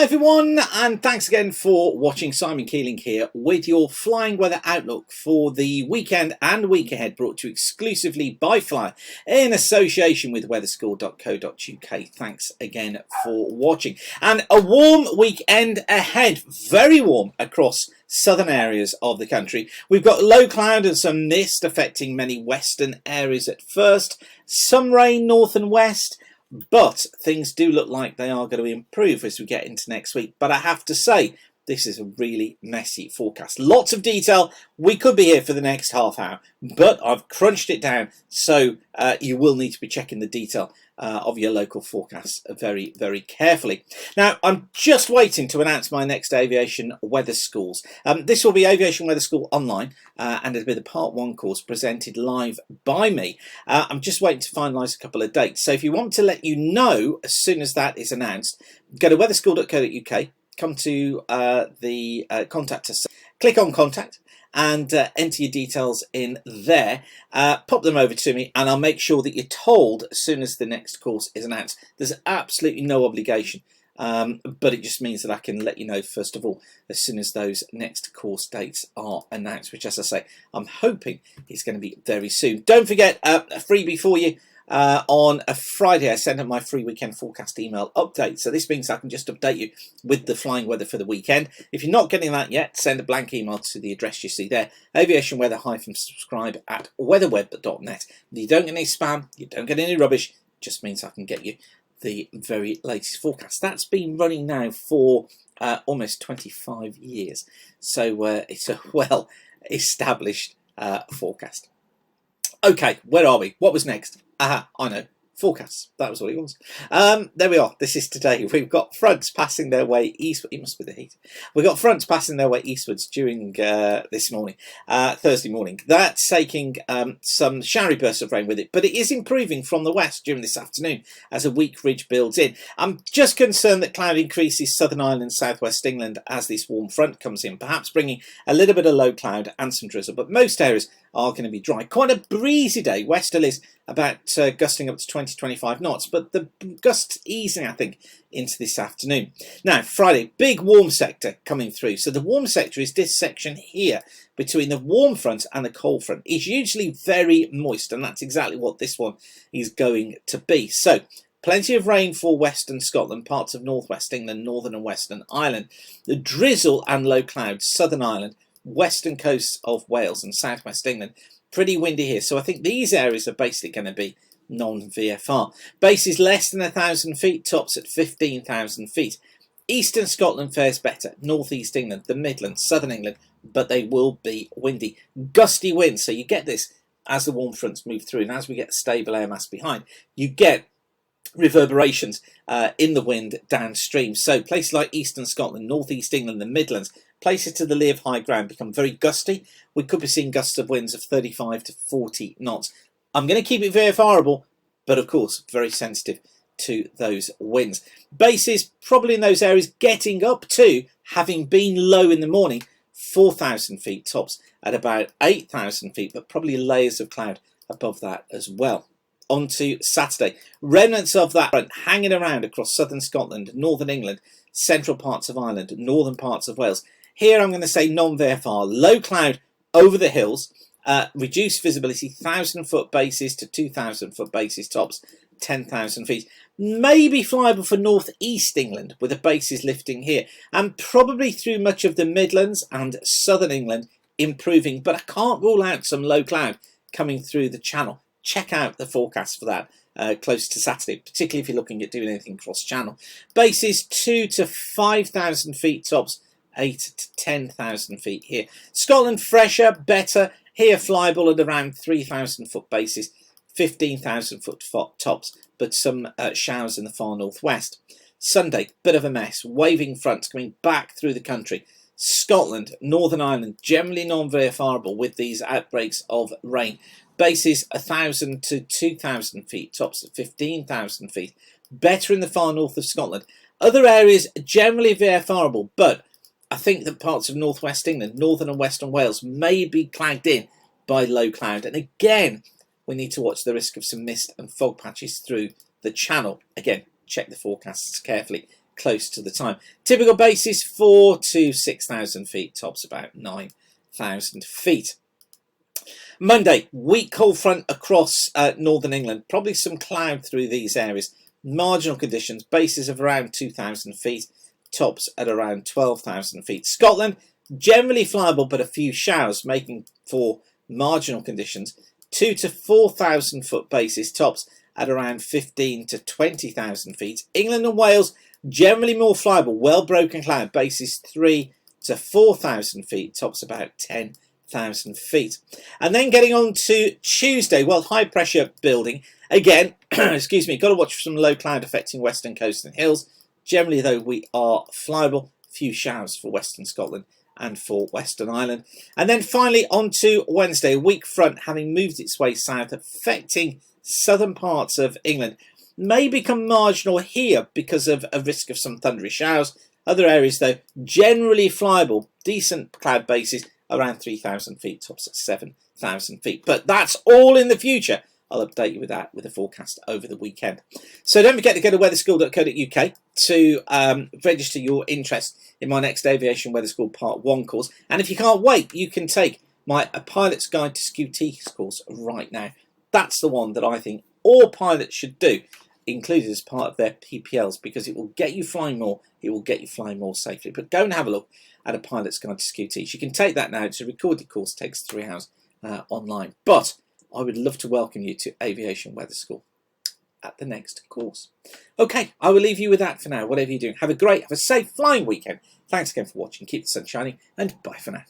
Hi everyone, and thanks again for watching. Simon Keeling here with your flying weather outlook for the weekend and week ahead, brought to you exclusively by Fly in association with weatherschool.co.uk. Thanks again for watching. And a warm weekend ahead, very warm across southern areas of the country. We've got low cloud and some mist affecting many western areas at first, some rain north and west. But things do look like they are going to improve as we get into next week. But I have to say, this is a really messy forecast. Lots of detail. We could be here for the next half hour, but I've crunched it down. So you will need to be checking the detail of your local forecasts very, very carefully. Now, I'm just waiting to announce my next aviation weather schools. This will be Aviation Weather School Online, and it'll be the Part 1 course presented live by me. I'm just waiting to finalise a couple of dates. So if you want to let you know as soon as that is announced, go to weatherschool.co.uk, come to the contact us, click on contact, and enter your details in there, pop them over to me, and I'll make sure that you're told as soon as the next course is announced. There's absolutely no obligation, but it just means that I can let you know first of all as soon as those next course dates are announced, which, as I say, I'm hoping is going to be very soon. Don't forget a freebie for you. On a Friday, I send out my free weekend forecast email update. So this means I can just update you with the flying weather for the weekend. If you're not getting that yet, send a blank email to the address you see there, aviationweather-subscribe at weatherweb.net. You don't get any spam, you don't get any rubbish, it just means I can get you the very latest forecast. That's been running now for almost 25 years. So it's a well established forecast. Okay, where are we? What was next? Aha, I know. Forecasts. That was what it was. There we are. This is today. We've got fronts passing their way eastward. It must be the heat. We've got fronts passing their way eastwards during this morning, Thursday morning. That's taking some showery bursts of rain with it, but it is improving from the west during this afternoon as a weak ridge builds in. I'm just concerned that cloud increases southern Ireland, southwest England as this warm front comes in, perhaps bringing a little bit of low cloud and some drizzle, but most areas are going to be dry. Quite a breezy day. Westerlies about gusting up to 20-25 knots, but the gusts easing, I think, into this afternoon. Now, Friday, big warm sector coming through. So the warm sector is this section here between the warm front and the cold front. It's usually very moist, and that's exactly what this one is going to be. So plenty of rain for western Scotland, parts of northwest England, northern and western Ireland. The drizzle and low clouds, southern Ireland, western coasts of Wales and southwest England. Pretty windy here, so I think these areas are basically going to be non-VFR. Bases less than 1,000 feet, tops at 15,000 feet. Eastern Scotland fares better, northeast England, the Midlands, southern England, but they will be windy. Gusty winds, so you get this as the warm fronts move through, and as we get stable air mass behind, you get reverberations in the wind downstream. So places like eastern Scotland, northeast England, the Midlands, places to the lee of high ground become very gusty. We could be seeing gusts of winds of 35 to 40 knots. I'm going to keep it VFR-able, but of course very sensitive to those winds. Bases probably in those areas getting up to, having been low in the morning, 4,000 feet, tops at about 8,000 feet, but probably layers of cloud above that as well. On to Saturday. Remnants of that front hanging around across southern Scotland, northern England, central parts of Ireland, northern parts of Wales. Here I'm going to say non-VFR, low cloud over the hills, reduced visibility, 1,000-foot bases to 2,000-foot bases, tops 10,000 feet. Maybe flyable for northeast England with the bases lifting here, and probably through much of the Midlands and southern England improving, but I can't rule out some low cloud coming through the channel. Check out the forecast for that close to Saturday, particularly if you're looking at doing anything cross-channel. Bases 2 to 5,000 feet, tops 8 to 10,000 feet here. Scotland fresher, better. Here flyable at around 3,000 foot bases, 15,000 foot tops, but some showers in the far northwest. Sunday, bit of a mess. Waving fronts coming back through the country. Scotland, Northern Ireland, generally non-VFR-able with these outbreaks of rain. Bases 1,000 to 2,000 feet, tops at 15,000 feet. Better in the far north of Scotland. Other areas generally VFR-able, but I think that parts of northwest England, northern and western Wales may be clagged in by low cloud. And again, we need to watch the risk of some mist and fog patches through the channel. Again, check the forecasts carefully close to the time. Typical bases 4 to 6,000 feet, tops about 9,000 feet. Monday, weak cold front across northern England. Probably some cloud through these areas. Marginal conditions, bases of around 2,000 feet, tops at around 12,000 feet. Scotland, generally flyable, but a few showers, making for marginal conditions. 2 to 4,000 foot bases, tops at around 15 to 20,000 feet. England and Wales, generally more flyable, well broken cloud, bases 3 to 4,000 feet, tops about 10,000 feet. And then getting on to Tuesday, well, high pressure building. Again, excuse me, got to watch for some low cloud affecting western coast and hills. Generally, though, we are flyable. Few showers for Western Scotland and for Western Ireland. And then finally on to Wednesday, a weak front having moved its way south, affecting southern parts of England. May become marginal here because of a risk of some thundery showers. Other areas, though, generally flyable, decent cloud bases around 3,000 feet, tops at 7,000 feet. But that's all in the future. I'll update you with that with a forecast over the weekend. So don't forget to go to weatherschool.co.uk to register your interest in my next Aviation Weather School Part 1 course. And if you can't wait, you can take my A Pilot's Guide to Scottish course right now. That's the one that I think all pilots should do, included as part of their PPLs, because it will get you flying more, it will get you flying more safely. But go and have a look at A Pilot's Guide to Scottish. You can take that now. It's a recorded course, takes 3 hours online. But I would love to welcome you to Aviation Weather School at the next course. Okay, I will leave you with that for now. Whatever you're doing, have a safe flying weekend. Thanks again for watching. Keep the sun shining, and bye for now.